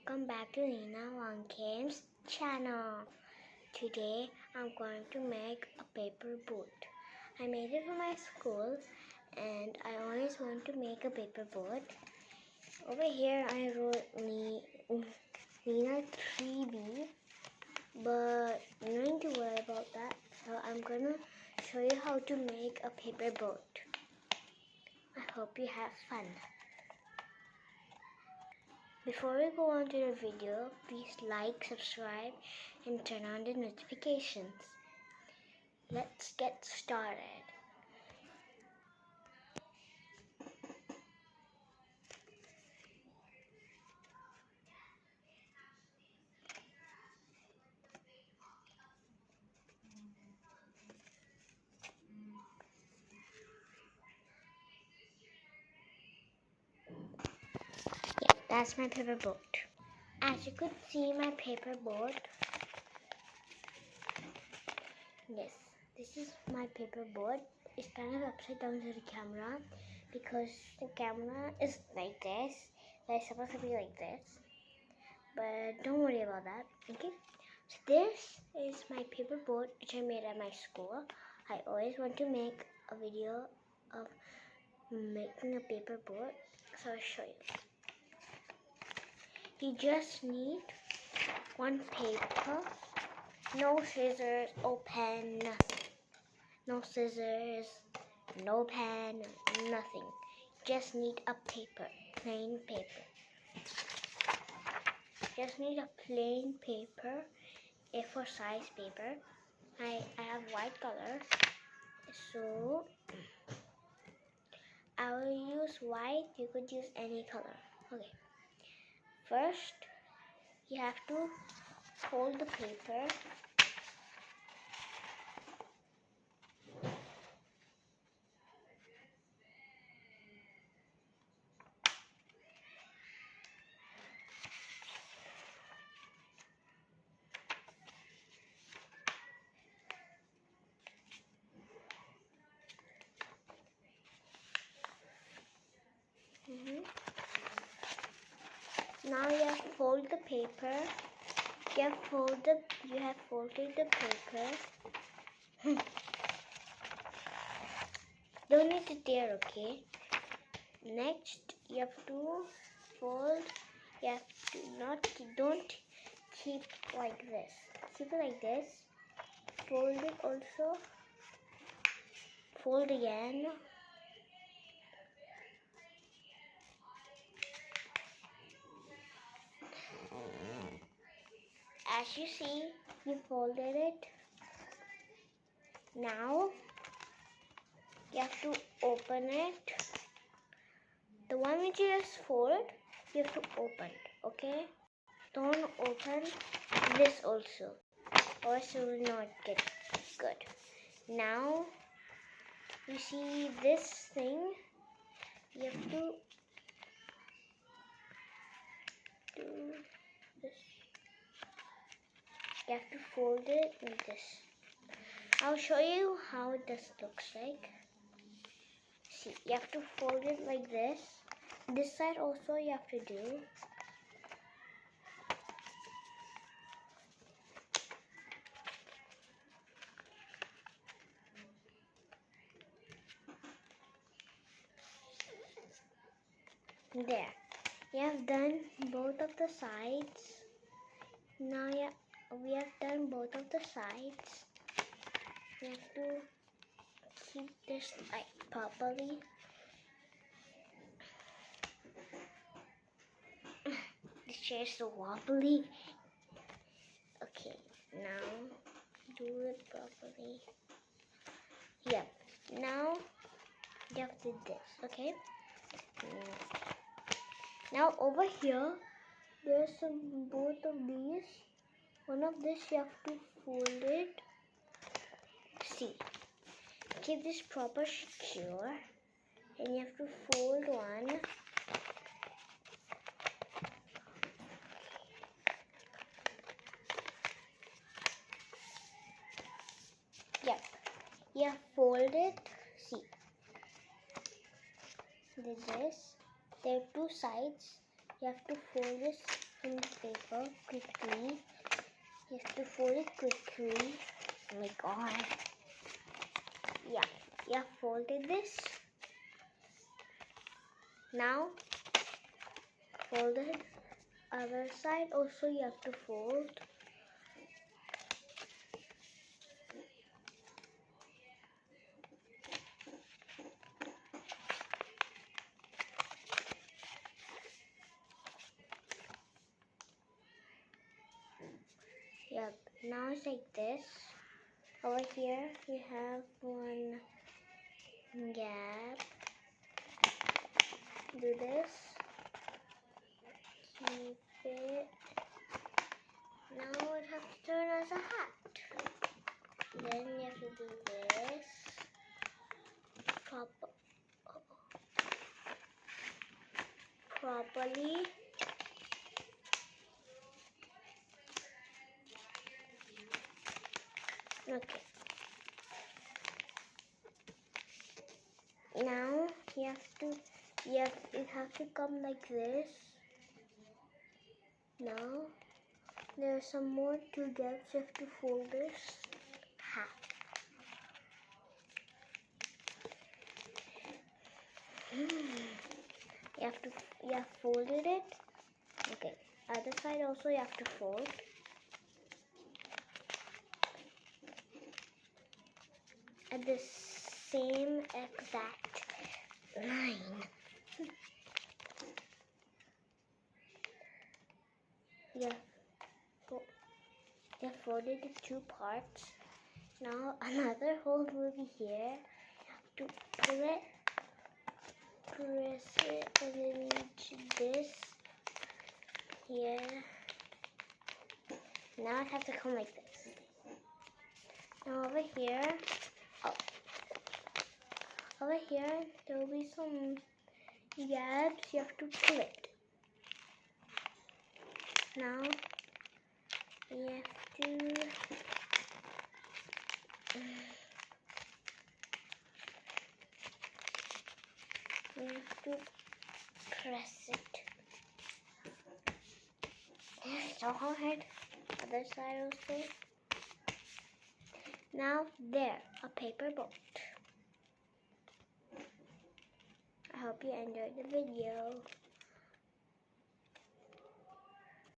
welcome back to Nina Wangkim's channel. Today I'm going to make a paper boat. I made it for my school and I always want to make a paper boat. Over here I wrote Nina 3B, but you don't need to worry about that. So I'm going to show you how to make a paper boat. I hope you have fun. Before we go on to the video, please like, subscribe, and turn on the notifications. Let's get started. Yeah, that's my paper boat. As you could see, my paper boat. Yes, this is my paper boat. It's kind of upside down to the camera because the camera is like this. It's supposed to be like this, but don't worry about that. Okay. So this is my paper boat which I made at my school. I always want to make a video of making a paper boat, so I'll show you. You just need one paper, no scissors or pen, no scissors, no pen, nothing. Just need a paper, plain paper. Just need a plain paper, A4 size paper. I have white color, so I will use white. You could use any color. Okay. First, you have to fold the paper. Now you have to fold the paper. You have folded the paper. Don't need to tear, okay? Next, you have to fold. You have to don't keep like this. Keep it like this. Fold it also. Fold again. As you see, you folded it. Now you have to open it. The one which you just fold, you have to open, okay? Don't open this also, or else it will not get good. Now you see this thing, you have to do this. You have to fold it like this. I'll show you how this looks like. See, you have to fold it like this. This side also you have to do. There. You have done both of the sides. Now we have done both of the sides. You have to keep this like properly. This chair is so wobbly. Okay, now do it properly. Yep. Now you have to do this. Okay. Now over here, there's both of these. One of this you have to fold it. See, keep this proper secure, and you have to fold one. Yep, you have folded. See, did this. There are two sides. You have to fold this from the paper quickly. You have to fold it quickly. Oh my god. Yeah, you have folded this. Now, fold the other side also you have to fold. Yep, now it's like this. Over here we have one gap. Do this. Keep it. Now it has to turn as a hat. Then you have to do this. Properly. Okay. Now it has to come like this. Now there are some more two gaps. You have to fold this half. You have folded it. Okay. Other side also you have to fold. At the same exact line. You have folded the two parts. Now another hole will be here. You have to pull it, press it, and then reach this here. Now it has to come like this. Now over here, there will be some gaps. You have to pull it. Now you have to press it. It's so hard. Other side also. Now there, a paper boat. I hope you enjoyed the video.